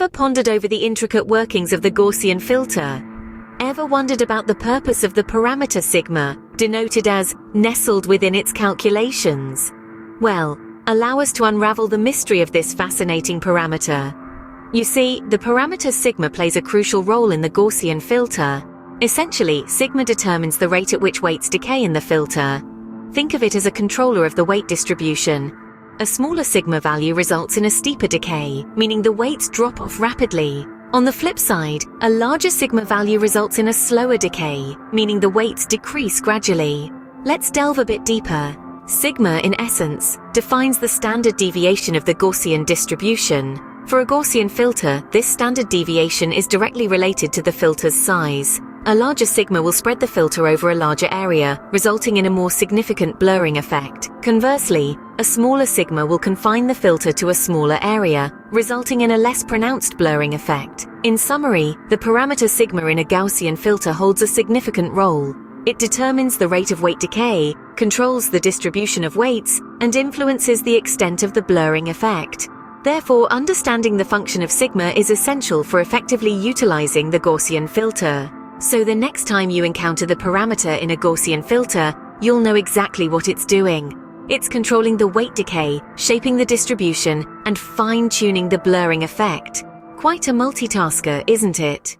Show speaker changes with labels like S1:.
S1: Ever pondered over the intricate workings of the Gaussian filter? Ever wondered about the purpose of the parameter sigma, denoted as nestled within its calculations? Well, allow us to unravel the mystery of this fascinating parameter. You see, the parameter sigma plays a crucial role in the Gaussian filter. Essentially, sigma determines the rate at which weights decay in the filter. Think of it as a controller of the weight distribution. A smaller sigma value results in a steeper decay, meaning the weights drop off rapidly. On the flip side, a larger sigma value results in a slower decay, meaning the weights decrease gradually. Let's delve a bit deeper. Sigma, in essence, defines the standard deviation of the Gaussian distribution. For a Gaussian filter, this standard deviation is directly related to the filter's size. A larger sigma will spread the filter over a larger area, resulting in a more significant blurring effect. Conversely, a smaller sigma will confine the filter to a smaller area, resulting in a less pronounced blurring effect. In summary, the parameter sigma in a Gaussian filter holds a significant role. It determines the rate of weight decay, controls the distribution of weights, and influences the extent of the blurring effect. Therefore, understanding the function of sigma is essential for effectively utilizing the Gaussian filter. So the next time you encounter the parameter in a Gaussian filter, you'll know exactly what it's doing. It's controlling the weight decay, shaping the distribution, and fine-tuning the blurring effect. Quite a multitasker, isn't it?